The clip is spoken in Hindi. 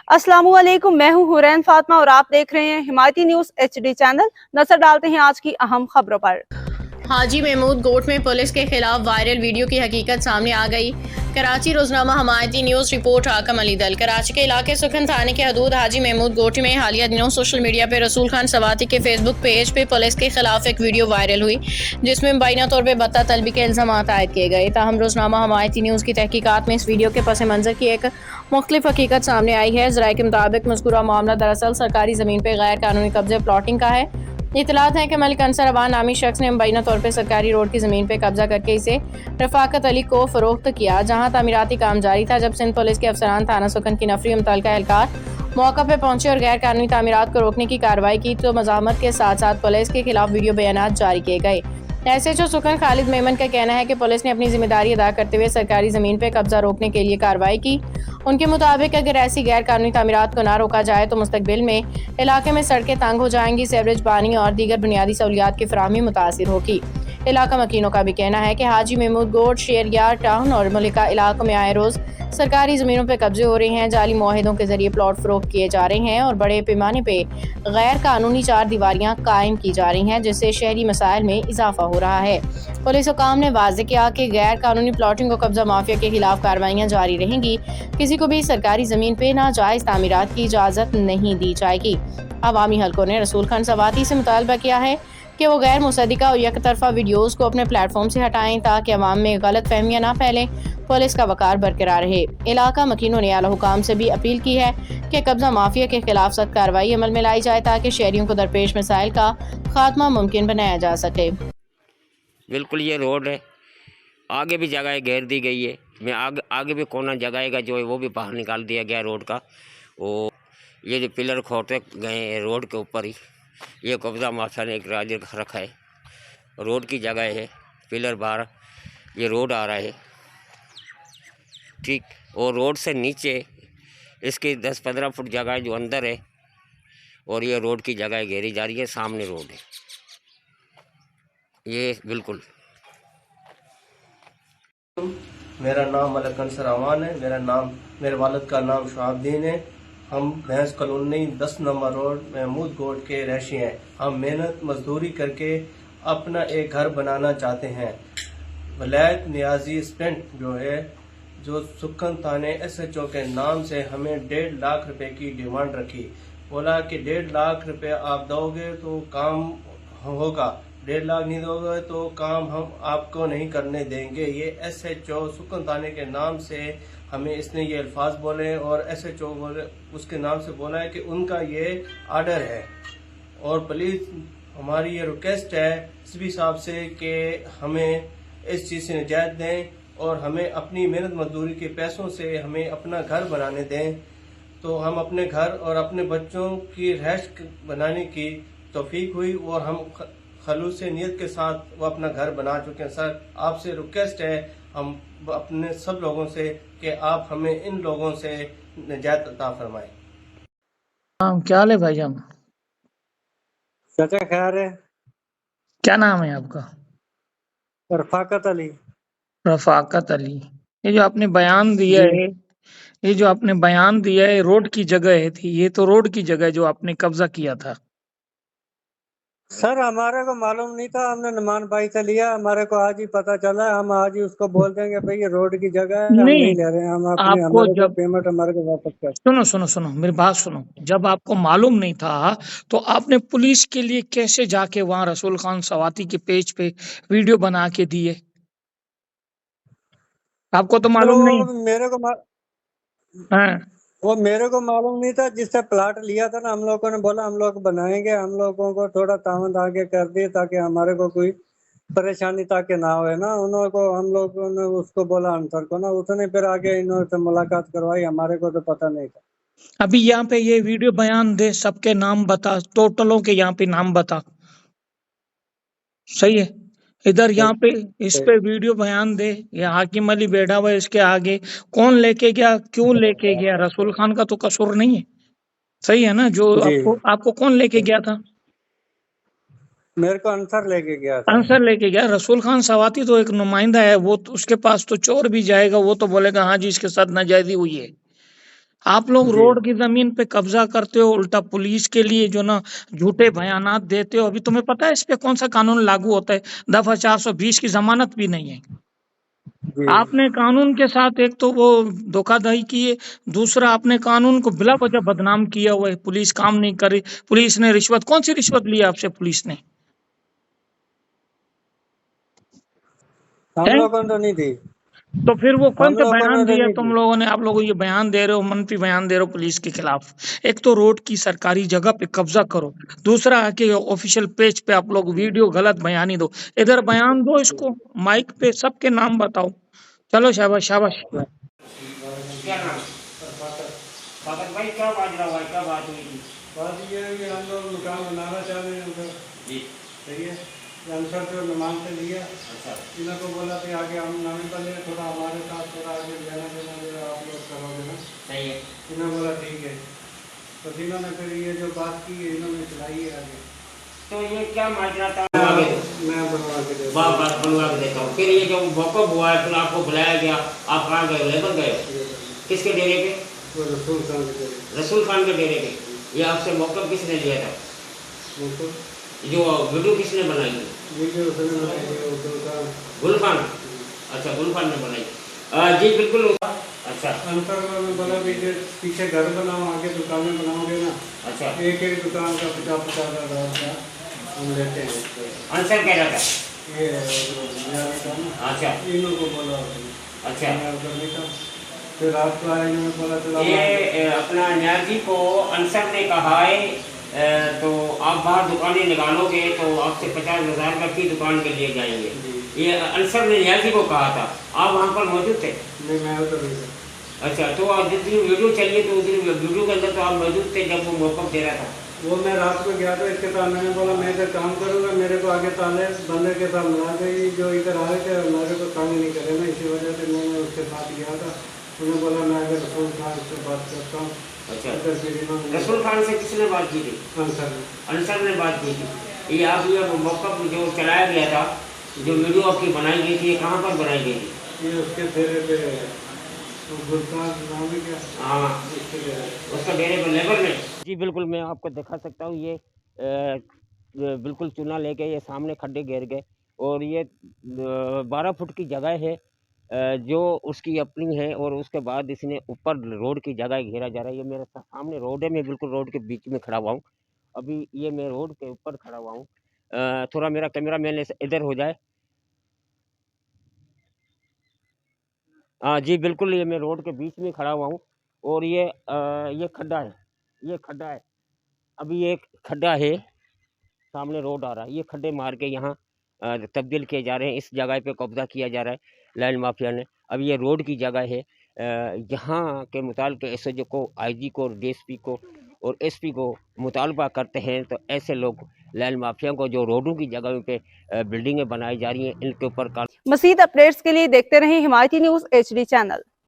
अस्सलामुअलैकुम, मैं हूं हुरैन फातिमा और आप देख रहे हैं हिमायती न्यूज HD चैनल। नजर डालते हैं आज की अहम खबरों पर। हाजी महमूद गोट में पुलिस के खिलाफ वायरल वीडियो की हकीकत सामने आ गई। कराची रोजनामा हिमायती न्यूज रिपोर्ट हाकम अली दल। कराची के इलाके सुखन थाने के हदूद हाजी महमूद गोट में हालिया दिनों सोशल मीडिया पे रसूल खान सवाती के फेसबुक पेज पे पुलिस के खिलाफ एक वीडियो वायरल हुई जिसमें मुबैना तौर पर बत्ता तलबी के इल्जाम आयद किए गए। ताहम रोजनामा हिमायती न्यूज की तहकीकात में इस वीडियो के पस मंजर की एक मुख्तलिफ हकीकत सामने आई है। ज़राए के मुताबिक मज़कूरा मामला दरअसल सरकारी ज़मीन पर गैर कानूनी कब्जे प्लॉटिंग का है। इतलात है कि मलिक अंसर अवान नामी शख्स ने मुबैना तौर पर सरकारी रोड की ज़मीन पर कब्जा करके इसे रफाकत अली को फ़रोख्त किया, जहाँ तामीराती काम जारी था। जब सिंध पुलिस के अफसरान थाना सुकन की नफरी मुतल्लिका एहलकार मौका पर पहुंचे और गैर कानूनी तामीरात को रोकने की कार्रवाई की तो मज़ाहमत के साथ साथ पुलिस के खिलाफ वीडियो बयानात जारी किए गए। SHO सुकन खालिद मेमन का कहना है कि पुलिस ने अपनी जिम्मेदारी अदा करते हुए सरकारी ज़मीन पर कब्जा रोकने के लिए कार्रवाई की। उनके मुताबिक अगर ऐसी गैर कानूनी तामीरात को ना रोका जाए तो मुस्तकबिल में इलाके में सड़कें तंग हो जाएंगी, सीवरेज, पानी और दीगर बुनियादी सहूलियात की फराहमी मुतासिर होगी। इलाका मकीनों का भी कहना है कि हाजी महमूद गोट, शेरियार टाउन और मलिका इलाकों में आए रोज़ सरकारी ज़मीनों पर कब्जे हो रहे हैं, जाली मुआहिदों के जरिए प्लॉट फरोख्त किए जा रहे हैं और बड़े पैमाने पर गैर कानूनी चार दीवारियाँ कायम की जा रही हैं, जिससे शहरी मसाइल में इजाफा हो रहा है। पुलिस हुकाम ने वाज़ेह किया कि गैर कानूनी प्लॉटिंग और कब्जा माफिया के खिलाफ कार्रवाइयाँ जारी रहेंगी। किसी को भी सरकारी ज़मीन पर नाजायज़ तामीरात की इजाज़त नहीं दी जाएगी। अवामी हलकों ने रसूल खान सवाती से मुतालबा किया है कि वो गैर मुसद्दिका और एक तरफा वीडियोज़ को अपने प्लेटफॉर्म से हटाएं ताकि अवाम में गलत फहमियाँ ना फैलें, पुलिस का वकार बरकरार रहे। इलाका मकीनों ने आला हुकाम से भी अपील की है कि कब्जा माफिया के खिलाफ सख्त कार्रवाई अमल में लाई जाए ताकि शहरियों को दरपेश मसाइल का खात्मा मुमकिन बनाया जा सके। बिल्कुल ये रोड है, आगे भी जगह घेर दी गई है, मैं आगे भी कोना जगह का जो है वो भी बाहर निकाल दिया गया रोड का। वो ये जो पिलर खोटे गए हैं रोड के ऊपर ही, ये कब्जा माफिया ने एक राज रखा है। रोड की जगह है, पिलर बाहर, ये रोड आ रहा है ठीक, और रोड से नीचे इसकी 10-15 फुट जगह जो अंदर है और ये रोड की जगह घेरी जा रही है। सामने रोड है ये बिल्कुल। मेरा नाम मलिक अंसर अवान है। मेरे वालिद का नाम शहाबुद्दीन है। हम भैंस कॉलोनी 10 नंबर रोड महमूद गोट के रहशी हैं। हम मेहनत मजदूरी करके अपना एक घर बनाना चाहते हैं। वलायत नियाजी स्पेंट जो है, जो सुकन थाने SHO के नाम से हमें 1.5 लाख रुपए की डिमांड रखी। बोला कि 1.5 लाख रुपए आप दोगे तो काम होगा, 1.5 लाख नहीं दोगे तो काम हम आपको नहीं करने देंगे। ये SHO सुकन थाने के नाम से हमें इसने ये अल्फाज बोले और SHO उसके नाम से बोला है कि उनका ये आर्डर है। और प्लीज़ हमारी ये रिक्वेस्ट है SP साहब से कि हमें इस चीज़ से निजात दें और हमें अपनी मेहनत मजदूरी के पैसों से हमें अपना घर बनाने दें, तो हम अपने घर और अपने बच्चों की रहश बनाने की तौफीक हुई और हम खलूस नीयत के साथ वो अपना घर बना चुके हैं। सर, आपसे रिक्वेस्ट है हम अपने सब लोगों से कि आप हमें इन लोगों से निजात अता फरमाएं। क्या हाल है भाईजान? चाचा खैर है। क्या नाम है आपका? रफाकत अली। रफाकत अली। ये जो आपने बयान दिया है, ये जो आपने बयान दिया है रोड की जगह है थी, ये तो रोड की जगह जो आपने कब्जा किया था। सर हमारे को मालूम नहीं था, हमने नुमान भाई से लिया, हमारे को आज ही पता चला। हम आज ही उसको बोल देंगे भाई ये रोड की जगह है, हम नहीं ले रहे हैं, हम अपनी आपको हमारे को जब पेमेंट हमारे को वापस कर। सुनो मेरी बात सुनो, जब आपको मालूम नहीं था तो आपने पुलिस के लिए कैसे जाके वहाँ रसूल खान सवाती के पेज पे वीडियो बना के दिए? आपको तो मालूम नहीं तो मेरे को है? वो मेरे को मालूम नहीं था। जिससे प्लाट लिया था ना, हम लोगों ने बोला हम लोग बनाएंगे, हम लोगों को थोड़ा तामद आगे कर दिए ताकि हमारे को कोई परेशानी ताकि ना हो ना। उन्होंने को हम लोगों ने उसको बोला अंसर को ना, उसने फिर आगे इन्होंने से मुलाकात करवाई, हमारे को तो पता नहीं था। अभी यहाँ पे ये वीडियो बयान दे, सबके नाम बता, टोटलों के यहाँ पे नाम बता, सही है? इधर यहाँ पे इस पे वीडियो बयान दे, ये हाकिम अली बैठा हुआ है, इसके आगे कौन लेके गया, क्यों लेके गया? रसूल खान का तो कसूर नहीं है, सही है ना? जो आपको कौन लेके गया था? मेरे को अंसर लेके गया था। अंसर लेके गया। रसूल खान सवाती तो एक नुमाइंदा है, वो तो उसके पास तो चोर भी जाएगा, वो तो बोलेगा हाँ जी इसके साथ नाजायजी हुई है, आप लोग रोड की जमीन पे कब्जा करते हो, उल्टा पुलिस के लिए जो ना झूठे बयानात देते हो। अभी तुम्हें पता है इस पे कौन सा कानून लागू होता है? दफा 420 की जमानत भी नहीं है। आपने कानून के साथ एक तो वो धोखाधड़ी की है, दूसरा आपने कानून को बिला वजह बदनाम किया हुआ है। पुलिस काम नहीं करी, पुलिस ने रिश्वत, कौन सी रिश्वत ली आपसे पुलिस ने? हम है? लोगों ने तो नहीं दी, तो फिर वो कौन हम से लोगों बयान ने तो दिया नहीं तुम दी। लोगों ने? आप लोग ये बयान दे रहे हो, मंफी बयान दे रहे हो पुलिस के खिलाफ। एक तो रोड की सरकारी जगह पे कब्जा करो, दूसरा आके ऑफिशियल पेज पे आप लोग वीडियो गलत बयानी दो। इधर बयान दो, इसको माइक पे सबके नाम बताओ। चलो शाबाश शाबाश। क्या नाम? फादर भाई क्या बात रहा हुआ है, क्या बात हुई थी? बात ये है कि हम लोग मकान बनाना चाह रहे हैं उधर, जी। सही है। आंसर जो नमान से लिया, अच्छा। इन्हों को बोला कि आगे हम नामी बने, थोड़ा हमारे साथ थोड़ा आगे लेना देना जो आप लोग करोगे ना। सही है। इन्होंने बोला ठीक है, तो इन्होंने फिर ये जो बात की है इन्होंने चलाई है आगे। तो ये क्या माजरा था? आगे दो। मैं बनवा के देता बार बार बनवा के देता हूँ। फिर ये जो वक़्फ़ हुआ है, फिर आपको बुलाया गया, आप कहाँ गए? लेबर गए? किसके डेरे पे? वो रसूल खान के देते। रसूल खान के डेरे पे। ये आपसे मौक़िफ़ किसने लिया था? उनको जो वीडियो किसने बनाई है? वीडियो उसने बनाई है, उनका गुल खान। अच्छा, गुल खान ने बनाई। जी बिल्कुल। अच्छा अंतर में बोला भी जो पीछे घर बनाओ, आगे दुकानें बनाओगे ना, अच्छा। एक एक दुकान का 50,000 रुपया हम लेते हैं। आंसर कह रहा था। ये जो नया था ना, अच्छा इन्हों को बोला उसने। अच्छा। मैं उधर नहीं था, फिर रात को आए, इन्होंने बोला चला ये अपना न्याजी को अंसर ने कहा है तो आप बाहर दुकानें निकालोगे तो आपसे 50,000 रुपये की दुकान के लिए जाएंगे। ये अंसर ने न्याजी को कहा था। आप वहाँ पर मौजूद थे? नहीं, मैं उधर नहीं था। अच्छा, तो आप जिस दिन वीडियो चलिए तो उस दिन वीडियो के अंदर तो आप मौजूद थे जब वो मौक़िफ़ दे रहा था? वो मैं रात को गया था इसके साथ, मैंने बोला मैं इधर काम करूँगा, मेरे को आगे ताले बंदे के साथ मिला गई, जो इधर आ रहे थे मेरे को काम नहीं करे ना, इसी वजह से मैं उसके साथ गया था। उन्होंने बोला मैं अगर रसूल खान से बात करता हूँ। अच्छा, इधर फिर इन्होंने रसूल खान से किसने बात की थी? अंसर ने। अंसर ने बात की थी। ये आप ये मौक़िफ़ जो चलाया गया था, जो वीडियो आपकी बनाई गई थी, ये कहाँ पर बनाई गई थी? ये उसके डेरे पे गुलकार नाम है क्या? हाँ, उसके डेरे। उसका डेरे पर लेबर में। जी बिल्कुल, मैं आपको दिखा सकता हूँ। ये बिल्कुल चूना लेके ये सामने खड्डे घेर गए और ये 12 फुट की जगह है जो उसकी अपनी है और उसके बाद इसने ऊपर रोड की जगह घेरा जा रहा है। ये मेरे सामने रोड है, मैं बिल्कुल रोड के बीच में खड़ा हुआ हूँ। अभी ये मैं रोड के ऊपर खड़ा हुआ हूँ। थोड़ा मेरा कैमरा मैन इधर हो जाए। हाँ जी बिल्कुल, ये मैं रोड के बीच में खड़ा हुआ हूँ और ये खड्डा है, ये खड्डा है। अभी ये एक खड्डा है, सामने रोड आ रहा है, ये खड्डे मार के यहाँ तब्दील किए जा रहे हैं। इस जगह पे कब्जा किया जा रहा है लैंड माफिया ने। अब ये रोड की जगह है। यहाँ के मुतालिक एसएचओ को, आईजी को, डीएसपी को और एसपी को मुतालबा करते हैं तो ऐसे लोग लैंड माफिया को जो रोडों की जगह पे बिल्डिंगें बनाई जा रही हैं इनके ऊपर मज़ीद अपडेट्स के लिए देखते रहें हिमायती न्यूज़ HD चैनल।